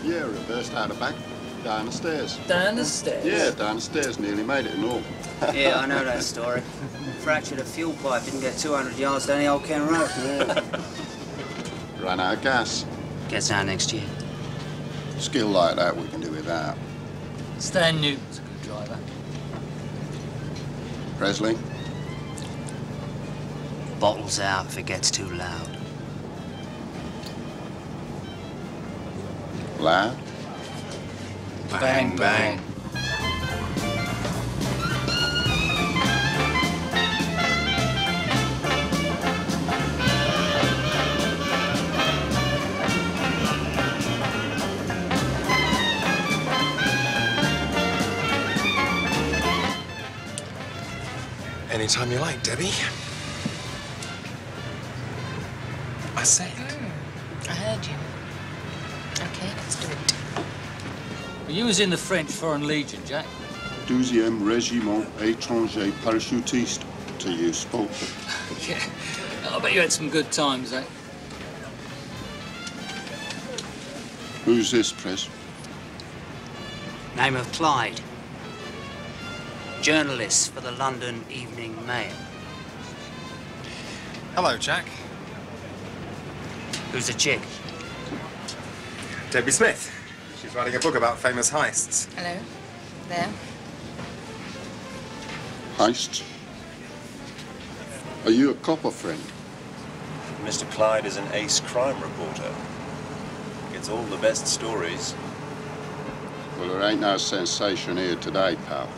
Yeah, reversed out the back, down the stairs. Down the stairs? Yeah, down the stairs, nearly made it and all. Yeah, I know that story. Fractured a fuel pipe, didn't get 200 yards down the old Ken Road. Yeah. Ran out of gas. Gets out next year. Skill like that we can do without. Stan Newton's a good driver. Presley? Bottles out if it gets too loud. Loud? Bang, bang. Anytime you like, Debbie. I said. I heard you. Okay, let's do it. Well, you was in the French Foreign Legion, Jack. 12e Régiment Étranger Parachutiste, till you spoke. Yeah, I bet you had some good times, eh? Who's this, Pres? Name of Clyde. Journalist for the London Evening Mail. Hello, Jack. Who's the chick? Debby Smith. She's writing a book about famous heists. Hello. There. Heists? Are you a copper friend? Mr. Clyde is an ace crime reporter. Gets all the best stories. Well, there ain't no sensation here today, pal.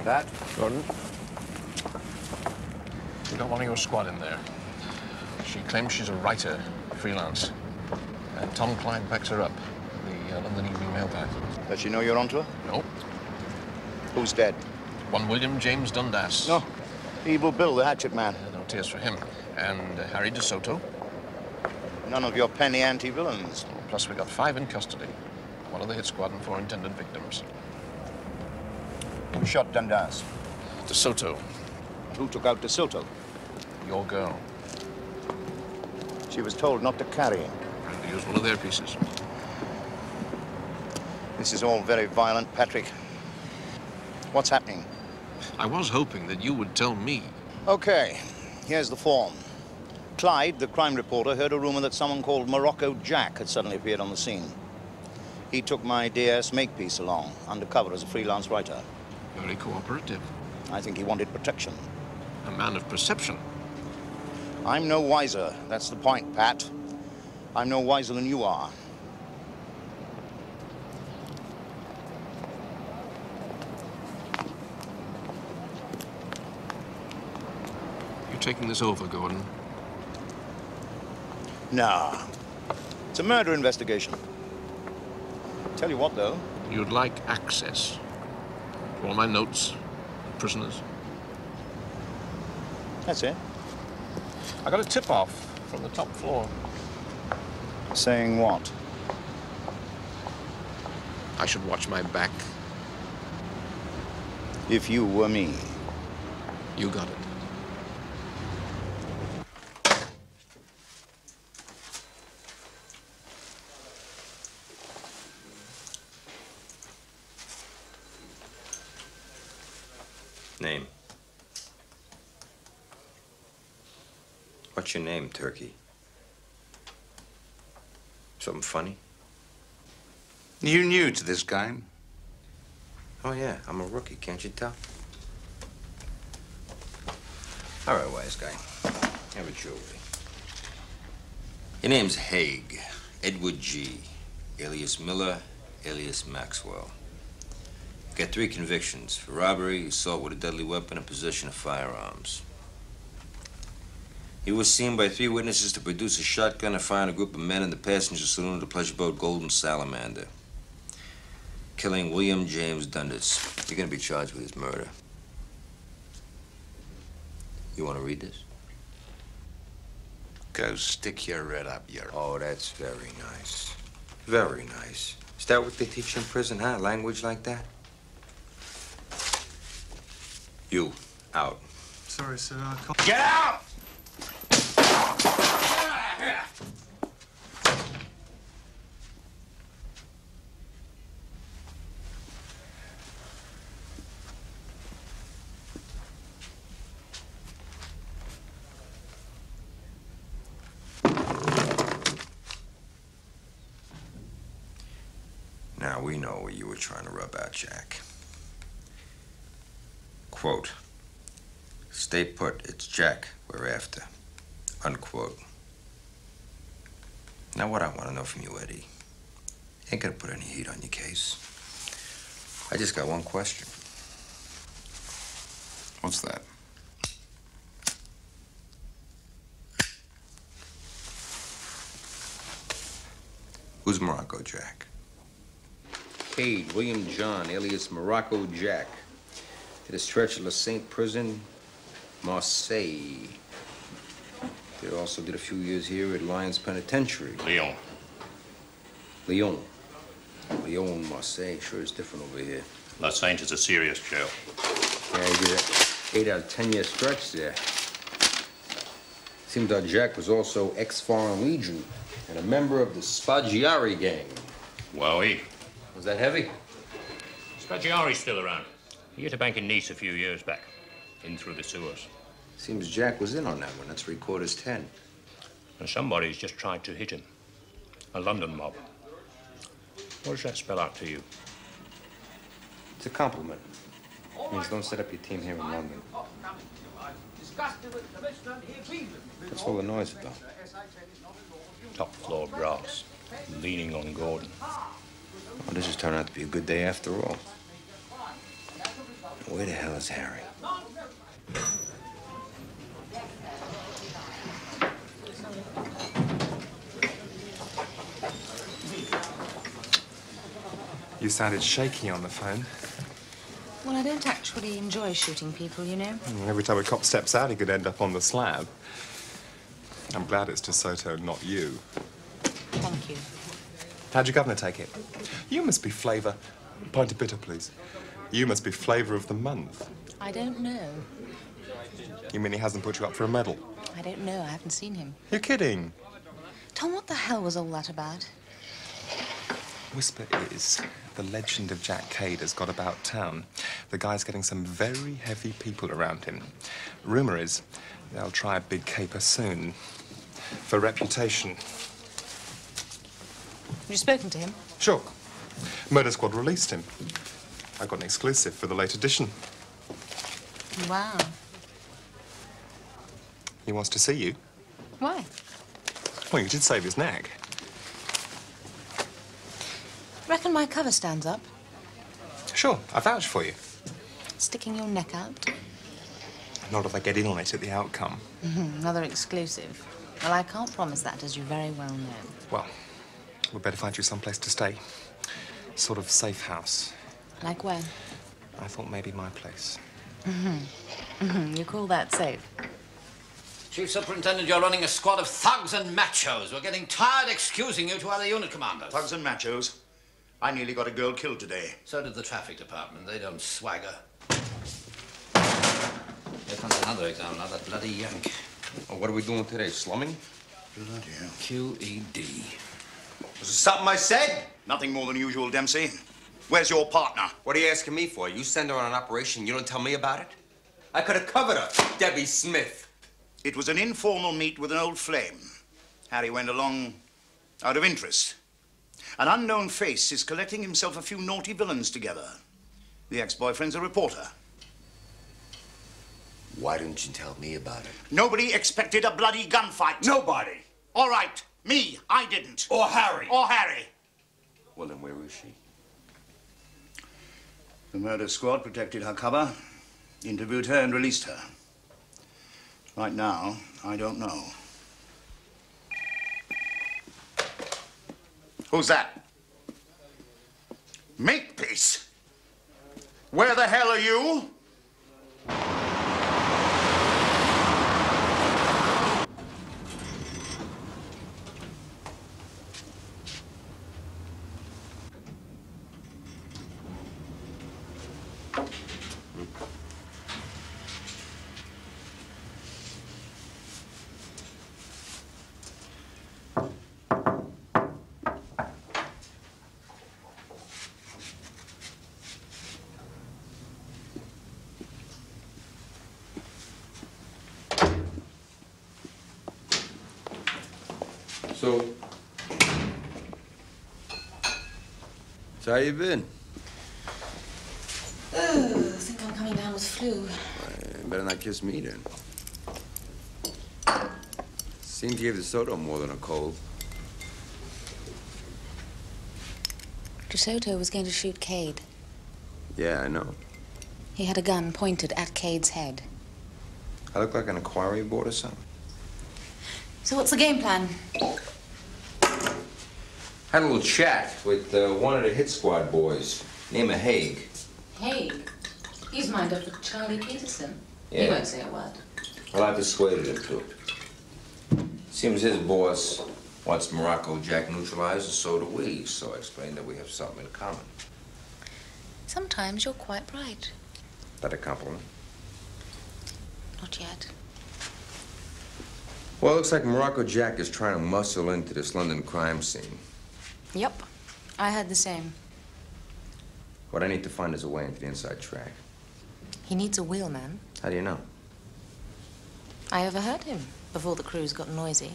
That? Gordon? We got one of your squad in there. She claims she's a writer, freelance. And Tom Clyde backs her up. The London Evening Mail guy. Does she know you're onto her? No. Who's dead? One William James Dundas. No. Evil Bill, the hatchet man. No tears for him. And Harry De Soto. None of your penny anti-villains. Plus, we got 5 in custody. 1 of the hit squad and 4 intended victims. Who shot Dundas? De Soto. Who took out De Soto? Your girl. She was told not to carry. And use one of their pieces. This is all very violent, Patrick. What's happening? I was hoping that you would tell me. Okay, here's the form. Clyde, the crime reporter, heard a rumor that someone called Marocco Jack had suddenly appeared on the scene. He took my DS Makepeace along, undercover as a freelance writer. Very cooperative. I think he wanted protection. A man of perception. I'm no wiser. That's the point, Pat. I'm no wiser than you are. You're taking this over, Gordon. Nah. It's a murder investigation. Tell you what, though. You'd like access to all my notes, prisoners. That's it. I got a tip-off from the top floor. Saying what? I should watch my back. If you were me. You got it. Name. What's your name, Turkey? Something funny? You new to this game? Oh, yeah, I'm a rookie, can't you tell? All right, wise guy. Have a jewelry. Your name's Haig. Edward G. Alias Miller, alias Maxwell. You got 3 convictions for robbery, assault with a deadly weapon, and possession of firearms. He was seen by 3 witnesses to produce a shotgun and fire on a group of men in the passenger saloon of the pleasure boat Golden Salamander, killing William James Dundas. You're gonna be charged with his murder. You want to read this? Go stick your red up your... Oh, that's very nice. Very nice. Is that what they teach you in prison, huh? Language like that? You, out. Sorry, sir, I can't... Get out! Now, we know what you were trying to rub out, Jack. Quote, stay put, it's Jack we're after. Unquote. Now, what I want to know from you, Eddie, ain't gonna put any heat on your case. I just got one question. What's that? Who's Morocco Jack? Cade, William John, alias Morocco Jack. Did a stretch of La Sainte prison, Marseille. They also did a few years here at Lyons Penitentiary. Lyon. Lyon, Marseille. Sure is different over here. La Sainte is a serious jail. Yeah, he did an 8 out of 10-year stretch there. Seemed that Jack was also ex-Foreign Legion and a member of the Spaggiari gang. Wowie. Was that heavy? Spaggiari's still around. He hit a bank in Nice a few years back. In through the sewers. Seems Jack was in on that one. That's 3/4 10. And somebody's just tried to hit him. A London mob. What does that spell out to you? It's a compliment. It means don't set up your team here in London. What's all the noise about? Top floor brass. Leaning on Gordon. Well, this has turned out to be a good day after all. Where the hell is Harry? You sounded shaky on the phone. Well, I don't actually enjoy shooting people, you know. Every time a cop steps out, he could end up on the slab. I'm glad it's De Soto, not you. Thank you. How'd your governor take it? You must be flavour. Pint of bitter, please. You must be flavour of the month. I don't know. You mean he hasn't put you up for a medal? I don't know. I haven't seen him. You're kidding. Tom, what the hell was all that about? Whisper is the legend of Jack Cade has got about town. The guy's getting some very heavy people around him. Rumour is they'll try a big caper soon. For reputation. Have you spoken to him? Sure. Murder Squad released him. I got an exclusive for the late edition. Wow. He wants to see you. Why? Well, you did save his neck. Reckon my cover stands up? Sure, I vouch for you. Sticking your neck out? Not if I get in on it at the outcome. Another exclusive. Well, I can't promise that, as you very well know. Well, we'd better find you someplace to stay. Sort of safe house. Like where? I thought maybe my place. You call that safe? Chief Superintendent, you're running a squad of thugs and machos. We're getting tired excusing you to other unit commanders. Thugs and machos? I nearly got a girl killed today. So did the traffic department. They don't swagger. Here comes another examiner, that bloody yank. Oh, what are we doing today? Slumming? Bloody hell. QED. Was it something I said? Nothing more than usual, Dempsey. Where's your partner? What are you asking me for? You send her on an operation, you don't tell me about it? I could have covered her, Debby Smith. It was an informal meet with an old flame. Harry went along out of interest. An unknown face is collecting himself a few naughty villains together. The ex-boyfriend's a reporter. Why didn't you tell me about it? Nobody expected a bloody gunfight. Nobody. All right. Me. I didn't. Or Harry. Or Harry. Well, then where is she? The murder squad protected her cover, interviewed her and released her. Right now, I don't know. Who's that? Makepeace? Where the hell are you? So how you been? Oh, I think I'm coming down with flu. Better not kiss me then. Seemed to give the soda more than a cold. DeSoto was going to shoot Cade. Yeah, I know. He had a gun pointed at Cade's head. I look like an inquiry board or something. So what's the game plan? Had a little chat with one of the hit squad boys, named Haig. Haig? He's lined up with Charlie Peterson. Yeah. He won't say a word. Well, I persuaded him to. Seems his boss wants Marocco Jack neutralized, and so do we. So I explained that we have something in common. Sometimes you're quite right. That a compliment? Not yet. Well, it looks like Marocco Jack is trying to muscle into this London crime scene. Yep. I heard the same. What I need to find is a way into the inside track. He needs a wheelman. How do you know? I overheard him before the crews got noisy.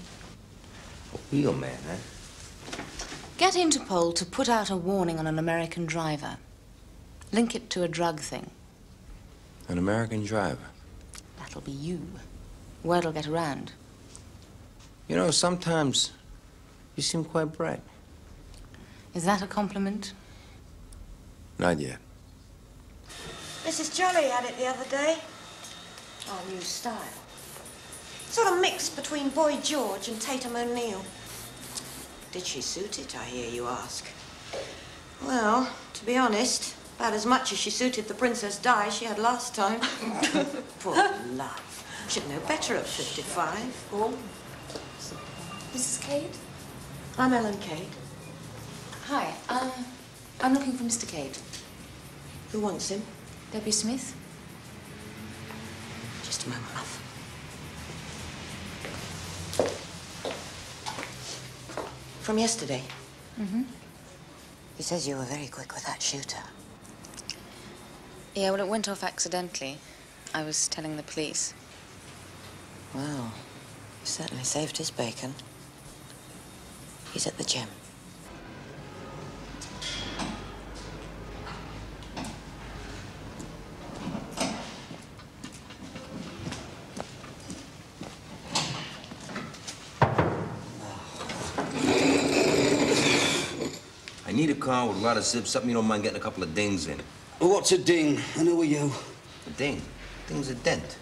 A wheelman, huh? Get Interpol to put out a warning on an American driver. Link it to a drug thing. An American driver? That'll be you. Word'll get around. You know, sometimes you seem quite bright. Is that a compliment? Not yet. Mrs. Jolly had it the other day. Our new style. Sort of mixed between Boy George and Tatum O'Neill. Did she suit it, I hear you ask? Well, to be honest, about as much as she suited the Princess Di she had last time. Poor love. Should know better at 55. Oh. Mrs. Cade? I'm Ellen Cade. Hi. I'm looking for Mr. Cade. Who wants him? Debby Smith? Just a moment, love. From yesterday? Mm-hmm. He says you were very quick with that shooter. Yeah, well, it went off accidentally. I was telling the police. Well, you certainly saved his bacon. He's at the gym. I need a car with a lot of zips, something you don't mind getting a couple of dings in. Well, what's a ding? And who are you? A ding? Ding's a dent.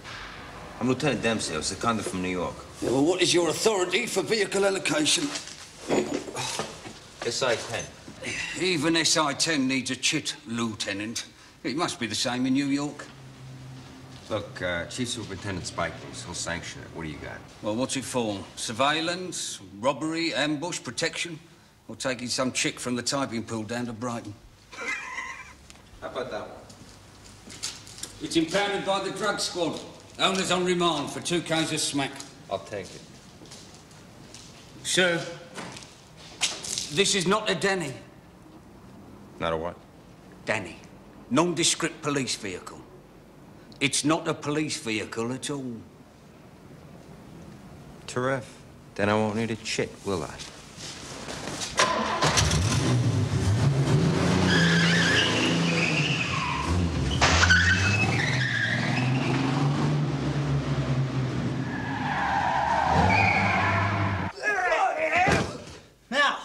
I'm Lieutenant Dempsey. I was seconded from New York. Yeah, well, what is your authority for vehicle allocation? SI-10. Even SI-10 needs a chit, Lieutenant. It must be the same in New York. Look, Chief Superintendent Spikings, he'll sanction it. What do you got? Well, what's it for? Surveillance, robbery, ambush, protection? Or taking some chick from the typing pool down to Brighton? How about that one? It's impounded by the drug squad. Owner's on remand for 2 Ks of smack. I'll take it. Sir, this is not a Danny. Not a what? Danny. Nondescript police vehicle. It's not a police vehicle at all. Terrific. Then I won't need a chit, will I? Now,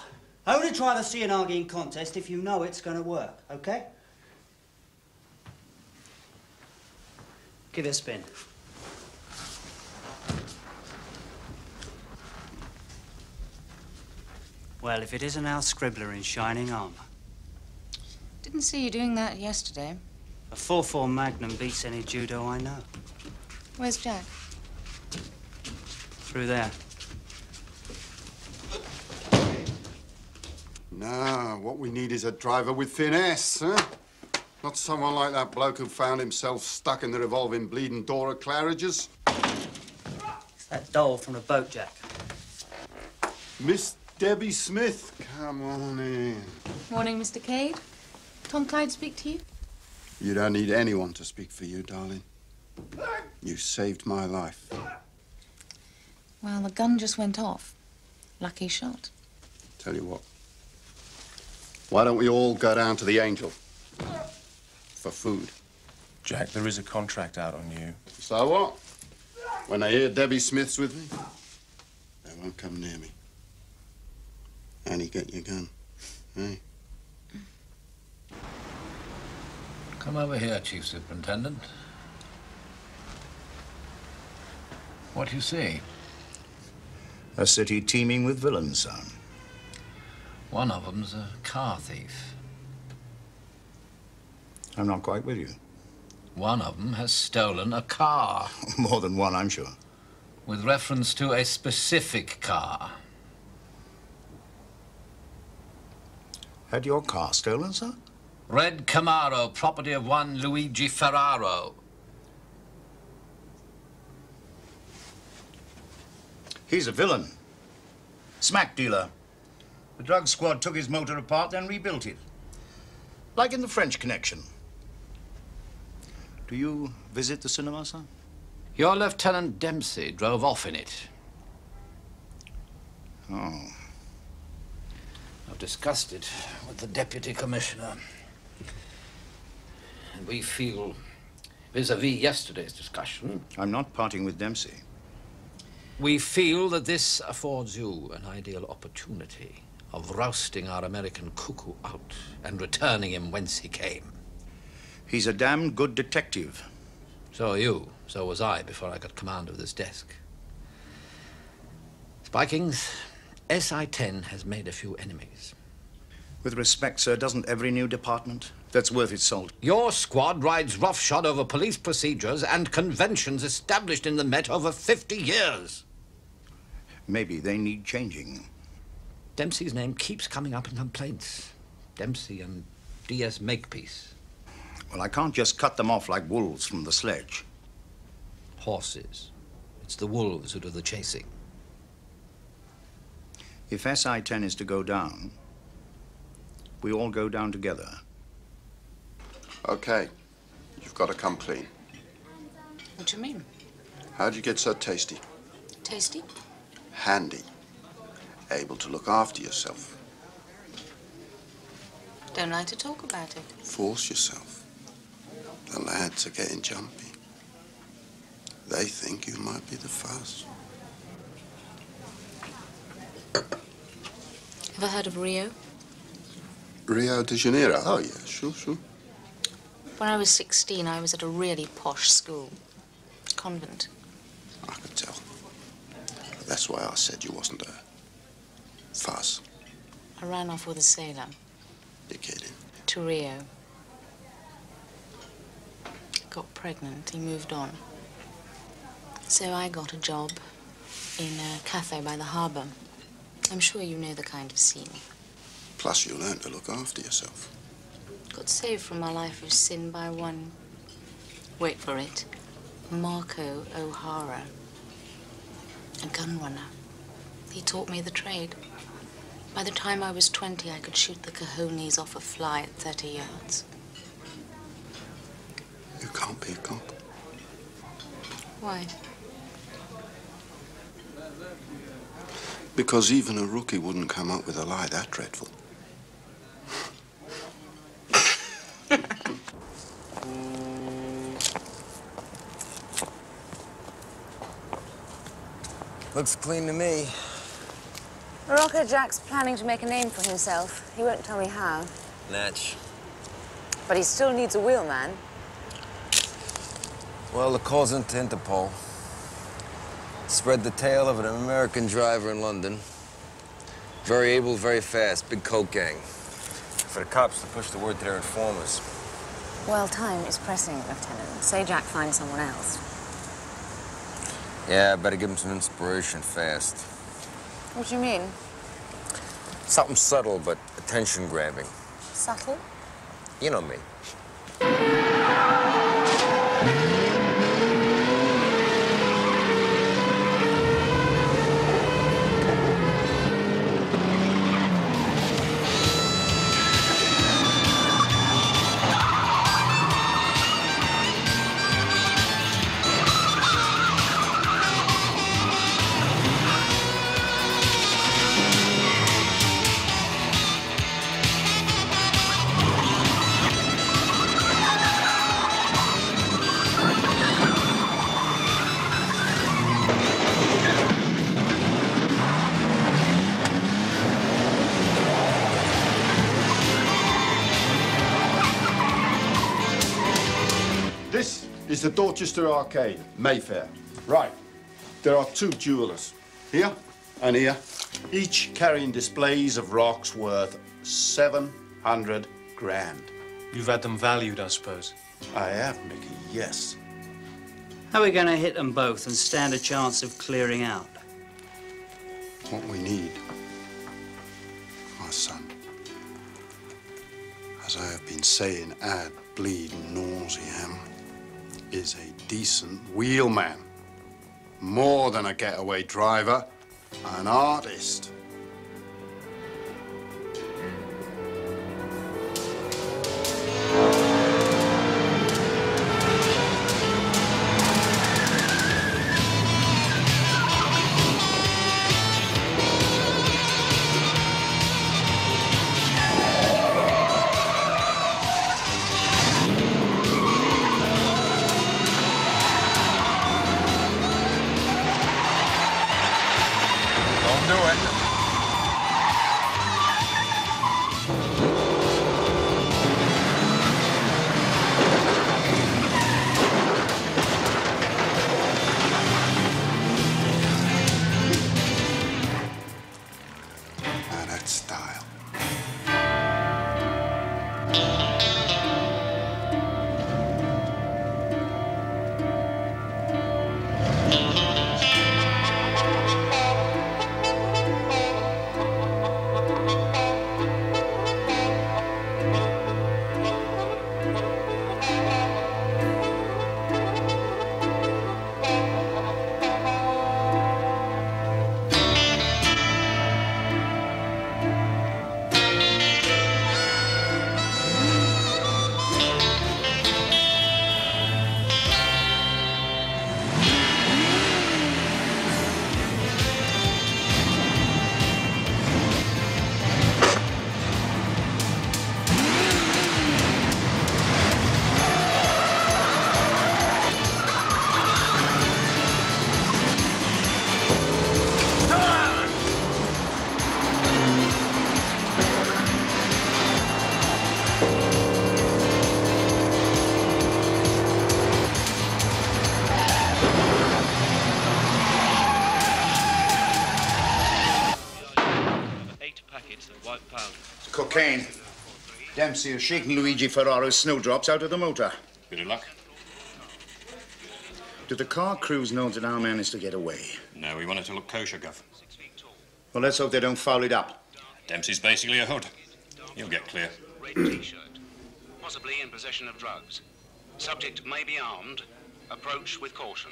only try the see and arguing contest if you know it's going to work, okay? Give it a spin. Well, if it isn't our scribbler in shining armour. Didn't see you doing that yesterday. A 4-4 Magnum beats any judo I know. Where's Jack? Through there. Nah, what we need is a driver with finesse, huh? Not someone like that bloke who found himself stuck in the revolving bleeding door at Claridge's. It's that doll from the boat, Jack. Miss Debby Smith, come on in. Morning, Mr. Cade. Tom Clyde speak to you? You don't need anyone to speak for you, darling. You saved my life. Well, the gun just went off. Lucky shot. Tell you what. Why don't we all go down to the Angel? For food. Jack, there is a contract out on you. So what? When they hear Debby Smith's with me, they won't come near me. And you get your gun, eh? Come over here, Chief Superintendent. What do you see? A city teeming with villains, son. One of them's a car thief. I'm not quite with you. One of them has stolen a car. More than one, I'm sure. With reference to a specific car. Had your car stolen, sir? Red Camaro, property of one Luigi Ferraro. He's a villain. Smack dealer. The drug squad took his motor apart, then rebuilt it. Like in the French Connection. Do you visit the cinema, sir? Your Lieutenant Dempsey drove off in it. Oh. I've discussed it with the Deputy Commissioner. And we feel, vis-à-vis yesterday's discussion... I'm not parting with Dempsey. We feel that this affords you an ideal opportunity of rousting our American cuckoo out and returning him whence he came. He's a damn good detective. So are you. So was I before I got command of this desk. Spikings, SI-10 has made a few enemies. With respect, sir, doesn't every new department that's worth its salt? Your squad rides roughshod over police procedures and conventions established in the Met over 50 years. Maybe they need changing. Dempsey's name keeps coming up in complaints. Dempsey and DS Makepeace. Well, I can't just cut them off like wolves from the sledge. Horses. It's the wolves who do the chasing. If SI-10 is to go down, we all go down together. Okay. You've got to come clean. What do you mean? How'd you get so tasty? Tasty? Handy. Able to look after yourself. Don't like to talk about it. Force yourself. The lads are getting jumpy. They think you might be the first. Ever heard of Rio? Rio de Janeiro? Oh, yeah, sure. When I was 16, I was at a really posh school. Convent. I could tell. That's why I said you wasn't a fuss. I ran off with a sailor. You're kidding. To Rio. Got pregnant. He moved on. So I got a job in a cafe by the harbour. I'm sure you know the kind of scene. Plus, you learn to look after yourself. Got saved from a life of sin by one, wait for it, Marco O'Hara, a gun runner. He taught me the trade. By the time I was 20, I could shoot the cojones off a fly at 30 yards. You can't be a cop. Why? Because even a rookie wouldn't come up with a lie that dreadful. Looks clean to me. Marocco Jack's planning to make a name for himself. He won't tell me how. Natch. But he still needs a wheelman. Well, the call's into Interpol. Spread the tale of an American driver in London. Very able, very fast, big coke gang. For the cops to push the word to their informers. Well, time is pressing, Lieutenant. Say Jack finds someone else. Yeah, I better give him some inspiration fast. What do you mean? Something subtle, but attention-grabbing. Subtle? You know me. It's the Dorchester Arcade, Mayfair. Right. There are two jewelers, here and here, each carrying displays of rocks worth 700 grand. You've had them valued, I suppose. I have, Mickey, yes. How are we going to hit them both and stand a chance of clearing out? What we need, my son, as I have been saying ad bleed nauseam, is a decent wheelman. More than a getaway driver, an artist. Do it. cocaine. Dempsey is shaking Luigi Ferraro's snowdrops out of the motor. Bit of luck. Do the car crews know that our man is to get away? No, we want it to look kosher, Guff. Well, let's hope they don't foul it up. Dempsey's basically a hood. He'll get clear. Red T-shirt. Possibly in possession of drugs. Subject may be armed. Approach with caution.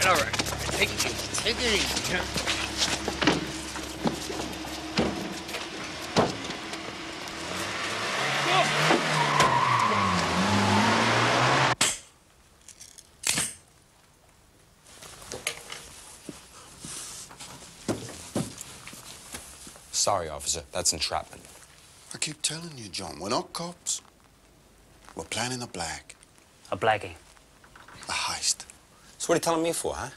All right. Take it easy. Take it easy. Sorry, officer. That's entrapment. I keep telling you, John, we're not cops. We're planning a black. A blackie? A heist. So what are you telling me for, huh?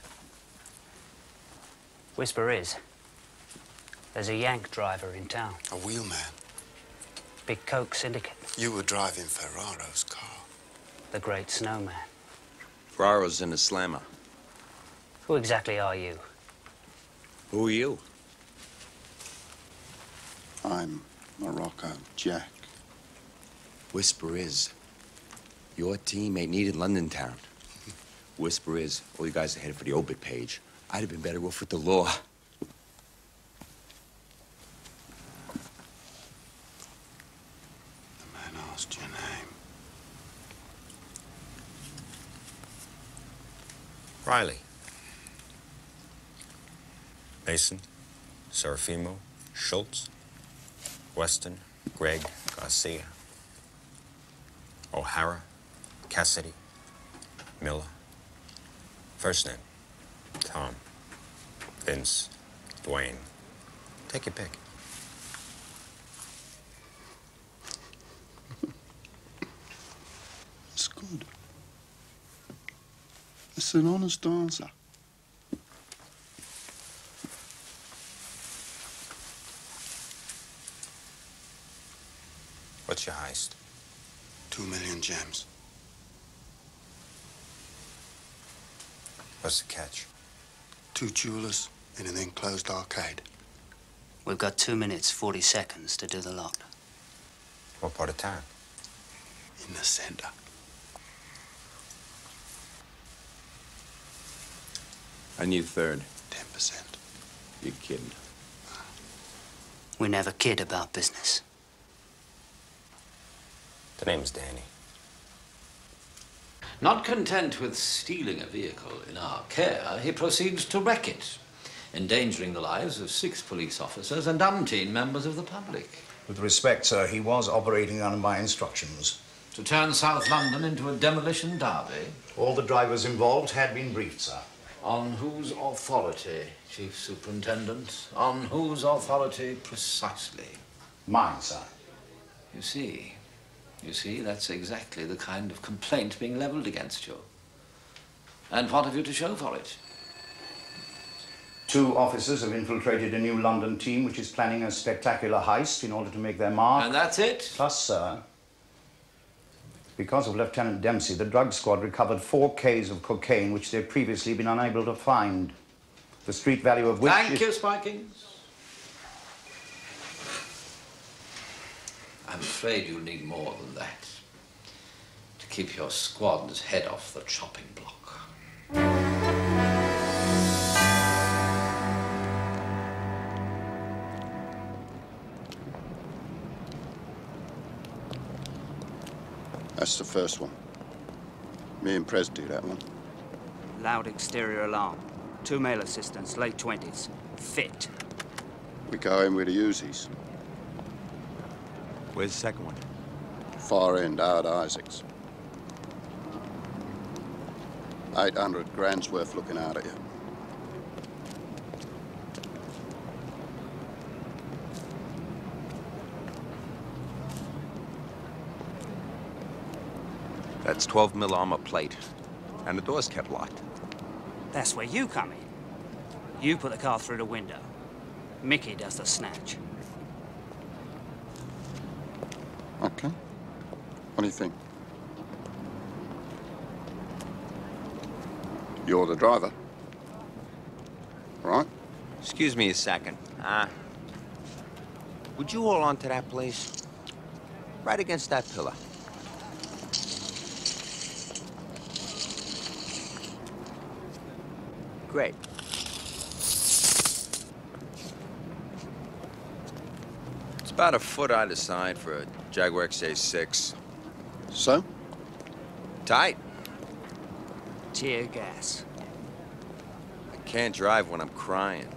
Whisper is, there's a Yank driver in town. A wheelman. Big coke syndicate. You were driving Ferraro's car. The Great Snowman. Ferraro's in the slammer. Who exactly are you? Who are you? I'm Marocco Jack. Whisper is, your team ain't needed in London town. Whisper is, all you guys are headed for the obit page. I'd have been better off with the law. The man asked your name. Riley. Mason, Serafimo, Schultz, Weston, Gregg, Garcia, O'Hara, Cassidy, Miller. First name, Tom, Vince, Dwayne. Take your pick. It's good. It's an honest answer. What's your heist? 2 million gems. What's the catch? 2 jewelers in an enclosed arcade. We've got 2 minutes, 40 seconds to do the lot. What part of town? In the center. I need third. 10%. You're kidding. We never kid about business. The name's Danny. Not content with stealing a vehicle in our care, he proceeds to wreck it, endangering the lives of 6 police officers and umpteen members of the public. With respect, sir, he was operating under my instructions. To turn South London into a demolition derby? All the drivers involved had been briefed, sir. On whose authority, Chief Superintendent? On whose authority precisely? Mine, sir. You see, that's exactly the kind of complaint being leveled against you. And what have you to show for it? 2 officers have infiltrated a new London team which is planning a spectacular heist in order to make their mark. And that's it? Plus, sir, because of Lieutenant Dempsey, the drug squad recovered 4 Ks of cocaine which they'd previously been unable to find. The street value of which Thank you, Spikings. I'm afraid you'll need more than that to keep your squad's head off the chopping block. That's the first one. Me and Prez do that one. Loud exterior alarm. 2 male assistants, late 20s. Fit. We go in with the Uzis. Where's the second one? Far end, Howard Isaacs. 800 grand's worth looking out at you. That's 12 mil armor plate. And the door's kept locked. That's where you come in. You put the car through the window. Mickey does the snatch. Okay. What do you think? You're the driver, right? Excuse me a second. Would you hold on to that, please? Right against that pillar. Great. It's about a foot either side for a Jaguar XJ6. So? Tight. Tear gas. I can't drive when I'm crying.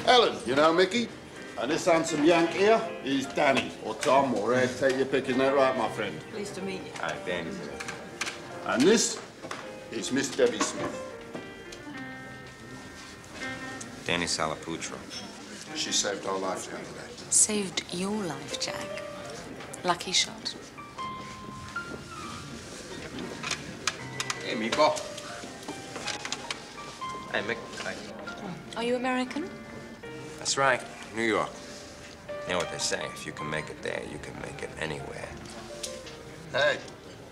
Ellen, you know Mickey? And this handsome Yank here is Danny, or Tom, or Ed. Take your pick, isn't that right, my friend? Pleased to meet you. Hi, Danny. And this is Miss Debby Smith. Andy Sallapuccio. She saved our life the other day. Saved your life, Jack. Lucky shot. Hey, Meatball. Hey, Mick. Hi. Are you American? That's right. New York. You know what they say, if you can make it there, you can make it anywhere. Hey,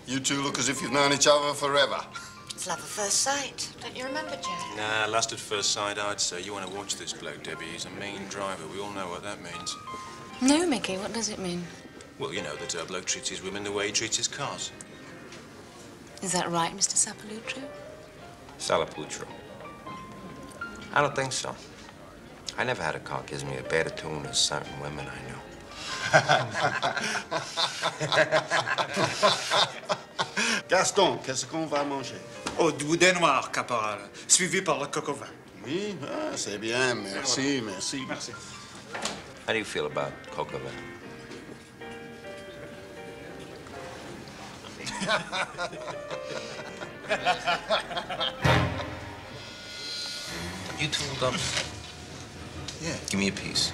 you two look as if you've known each other forever. It's love at first sight. Don't you remember, Jack? Nah, lust at first sight, I'd say. You want to watch this bloke, Debbie. He's a mean driver. We all know what that means. No, Mickey. What does it mean? Well, you know that a bloke treats his women the way he treats his cars. Is that right, Mr. Sallapuccio? Sallapuccio. I don't think so. I never had a car gives me a better tune as certain women I know. Gaston, qu'est-ce qu'on va manger? Oh, du boudin noir, caporal, suivi par le coq au vin. Oui, c'est bien, merci, merci. Merci. How do you feel about coq au vin? You told Dempsey? Yeah. Give me a piece.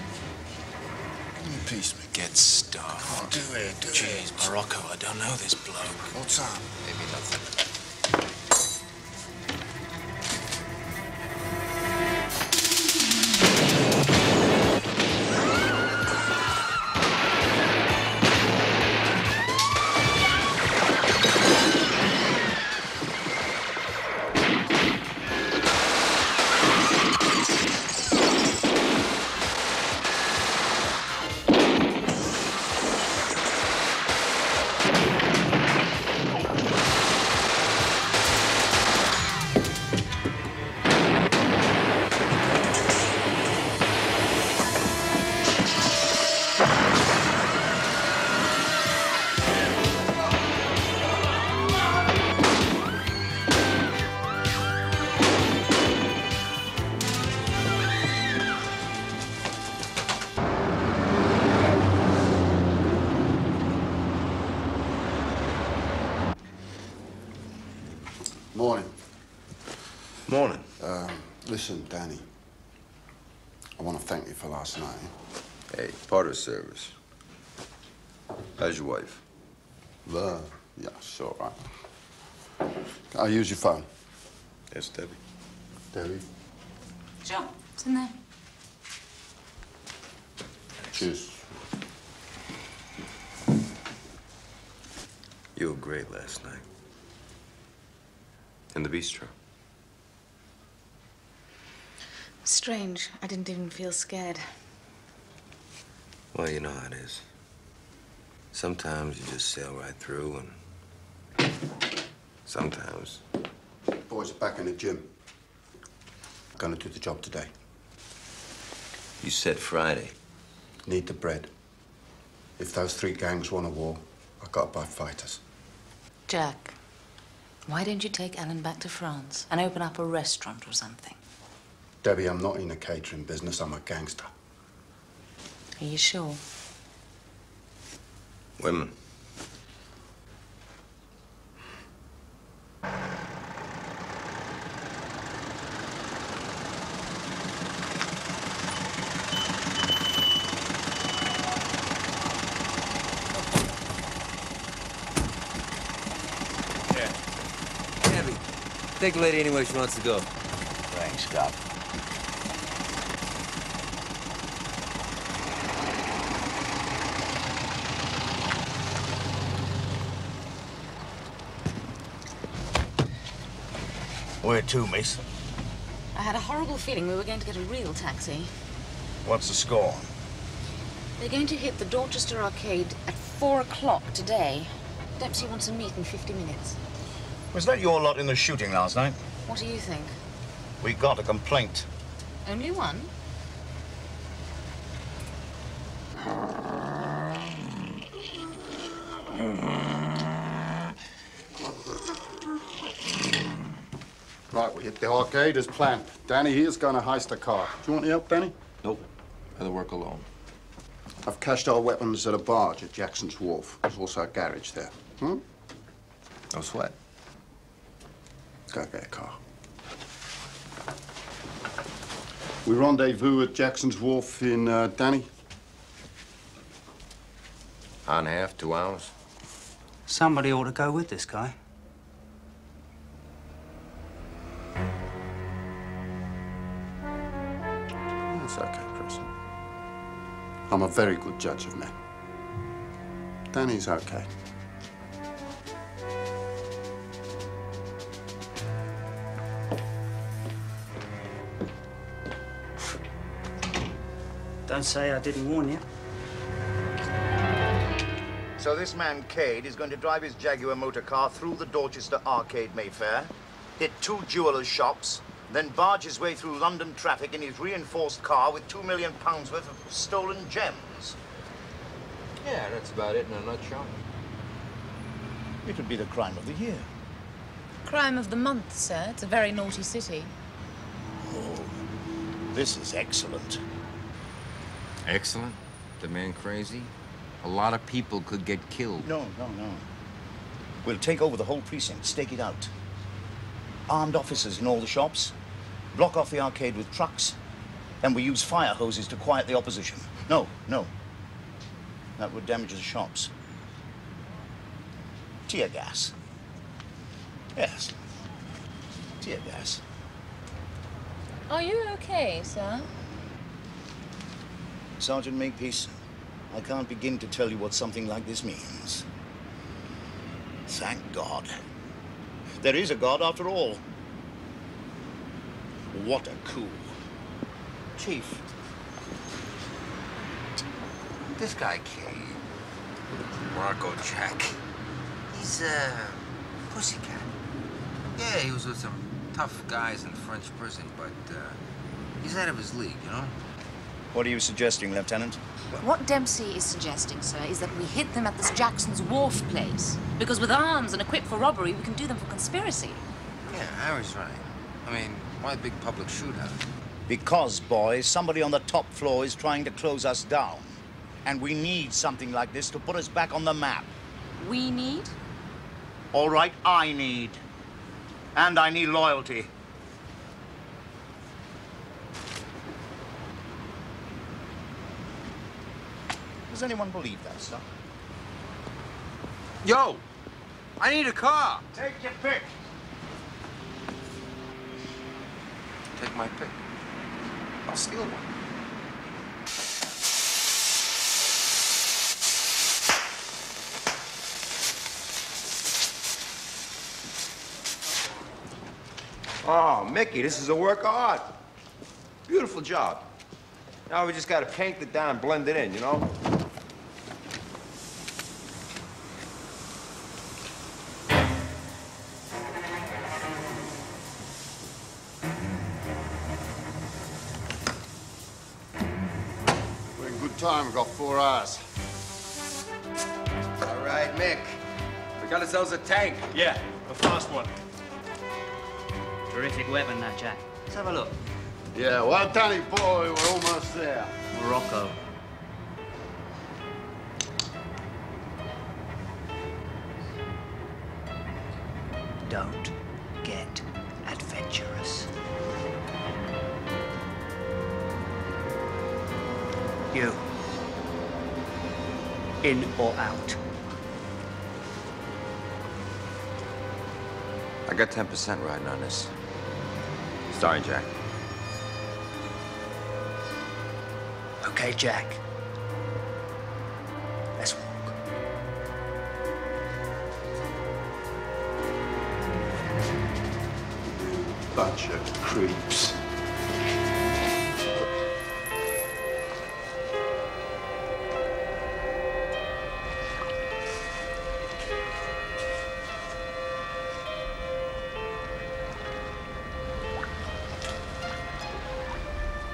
Give me a piece, man. Get stuffed. Oh, do it, do it. Jeez, Morocco, I don't know this bloke. What's up? Maybe nothing. Morning. Morning. Listen, Danny. I want to thank you for last night. Hey, part of the service. How's your wife? Yeah, it's all right. I'll use your phone. Yes, Debbie. Debbie. John, it's in there. Cheers. You were great last night. In the bistro. Strange. I didn't even feel scared. Well, you know how it is. Sometimes you just sail right through, and sometimes... Boys are back in the gym. Gonna do the job today. You said Friday. Need the bread. If those three gangs want a war, I've got to buy fighters. Jack, why don't you take Ellen back to France and open up a restaurant or something? Debbie, I'm not in the catering business. I'm a gangster. Are you sure? Women. Debby, take the lady anywhere she wants to go. Thanks, Doc. Where to, miss? I had a horrible feeling we were going to get a real taxi. What's the score? They're going to hit the Dorchester Arcade at 4 o'clock today. Dempsey wants a meet in 50 minutes. Was that your lot in the shooting last night? What do you think? We got a complaint. Only one? Right, we hit the arcade as planned. Danny here's gonna heist a car. Do you want any help, Danny? Nope. I'd work alone. I've cached our weapons at a barge at Jackson's Wharf. There's also a garage there. No sweat. Go get a car. We rendezvous at Jackson's Wharf in Danny. Hour and a half, 2 hours. Somebody ought to go with this guy. It's okay, Preston. I'm a very good judge of men. Danny's okay. Don't say I didn't warn you. So this man, Cade, is going to drive his Jaguar motor car through the Dorchester Arcade, Mayfair, hit 2 jewelers' shops, then barge his way through London traffic in his reinforced car with £2 million worth of stolen gems. Yeah, that's about it in a nutshell. It would be the crime of the year. Crime of the month, sir. It's a very naughty city. Oh, this is excellent. Excellent. The man crazy. A lot of people could get killed. No. We'll take over the whole precinct, stake it out. Armed officers in all the shops, block off the arcade with trucks, then we use fire hoses to quiet the opposition. No. That would damage the shops. Tear gas. Yes. Tear gas. Are you okay, sir? Sergeant Makepeace, I can't begin to tell you what something like this means. Thank God. There is a God after all. What a coup. Chief. This guy Cade, Marocco Jack, he's a pussycat. Yeah, he was with some tough guys in French prison, but he's out of his league, you know? What are you suggesting, Lieutenant? What Dempsey is suggesting, sir, is that we hit them at this Jackson's Wharf place. Because with arms and equipped for robbery, we can do them for conspiracy. Yeah, Harry's right. I mean, why a big public shootout? Because, boys, somebody on the top floor is trying to close us down. And we need something like this to put us back on the map. We need? All right, I need. And I need loyalty. Does anyone believe that stuff? Yo! I need a car! Take your pick. Take my pick. I'll steal one. Oh, Mickey, this is a work of art. Beautiful job. Now we just gotta paint it down, blend it in, you know? We're in good time. We've got 4 hours. All right, Mick. We got ourselves a tank. Yeah, a fast one. Terrific weapon, that, Jack. Let's have a look. Yeah, well done, boy. We're almost there. Morocco. Don't get adventurous. You. In or out? I got 10% riding on this. Sorry, Jack. Okay, Jack. Let's walk. Bunch of creeps.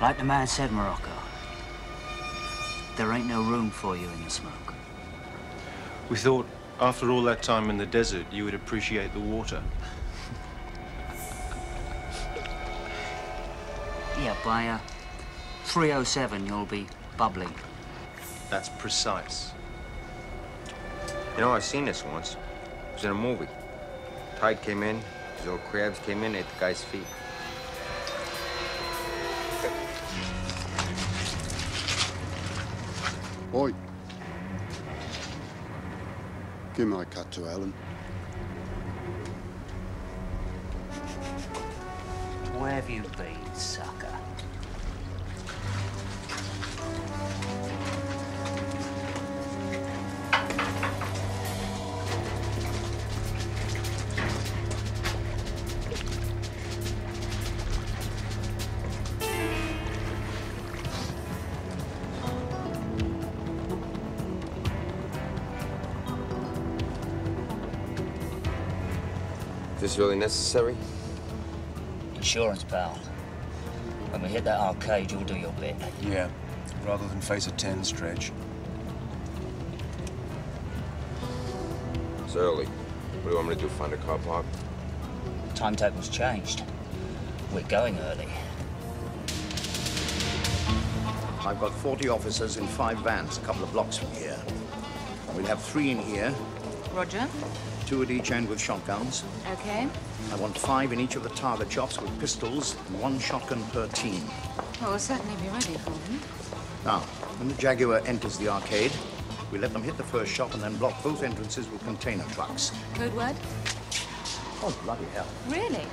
Like the man said, Morocco, there ain't no room for you in the smoke. We thought, after all that time in the desert, you would appreciate the water. Yeah, by 3:07 you'll be bubbling. That's precise. You know, I've seen this once. It was in a movie. Tide came in, these little crabs came in, ate the guy's feet. Oi. Give my cut to Ellen. Where have you been, sucker? Is this really necessary? Insurance, pal. When we hit that arcade, you'll do your bit. Yeah, rather than face a 10 stretch. It's early. What do you want me to do, find a car park? Timetable's changed. We're going early. I've got 40 officers in 5 vans a couple of blocks from here. We'll have 3 in here, Roger. 2 at each end with shotguns. Okay. I want 5 in each of the target shops with pistols and 1 shotgun per team. Well, we'll certainly be ready for them. Now, when the Jaguar enters the arcade, we let them hit the first shop and then block both entrances with container trucks. Code word? Oh, bloody hell. Really?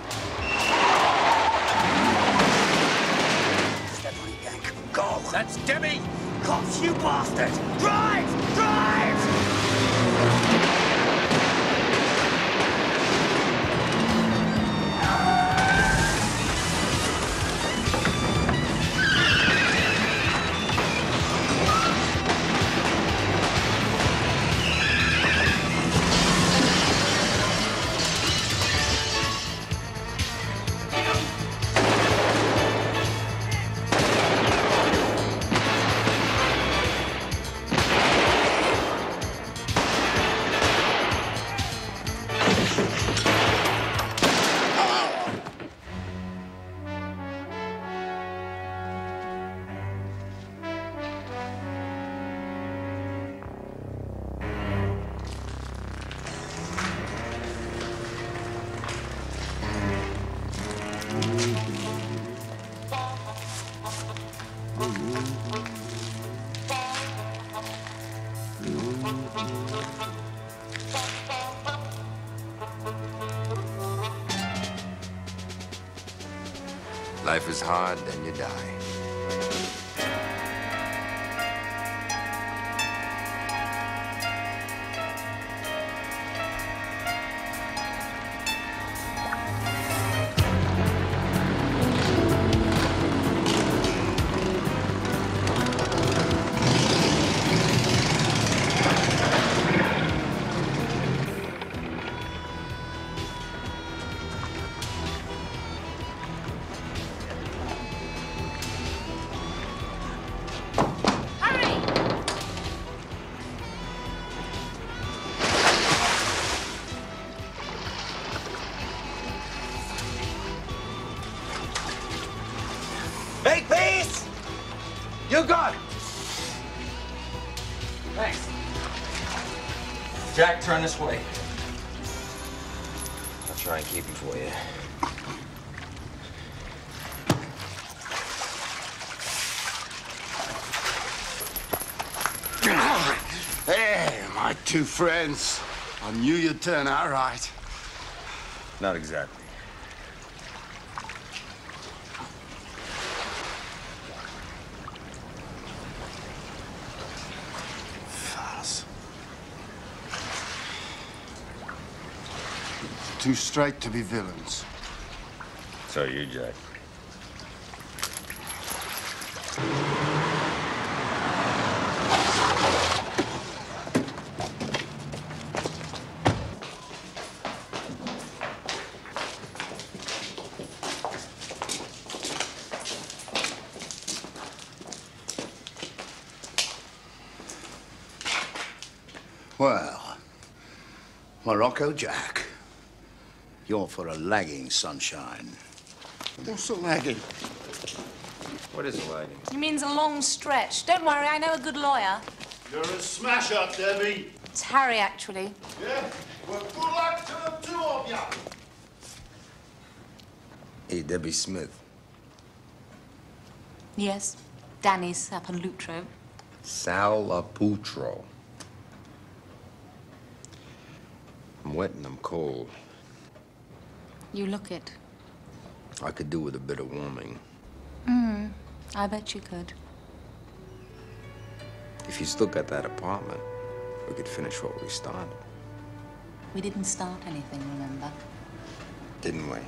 Steadily, Yank. Go! That's Debby! Cops, you bastard! Drive! Drive! Life is hard, then you die. Thanks. Jack, turn this way. I'll try and keep him for you. Hey, my two friends. I knew you'd turn out right. Not exactly. Fellas. Too straight to be villains. So are you, Jack. Well, Marocco Jack, you're for a lagging, sunshine. What's a lagging? What is a lagging? He means a long stretch. Don't worry, I know a good lawyer. You're a smash-up, Debbie. It's Harry, actually. Yeah? Well, good luck to the two of you. Hey, Debby Smith. Yes, Danny Sallapuccio. Sallapuccio. I'm wet and I'm cold. You look it. I could do with a bit of warming. I bet you could. If you still got that apartment, we could finish what we started. We didn't start anything, remember? Didn't we?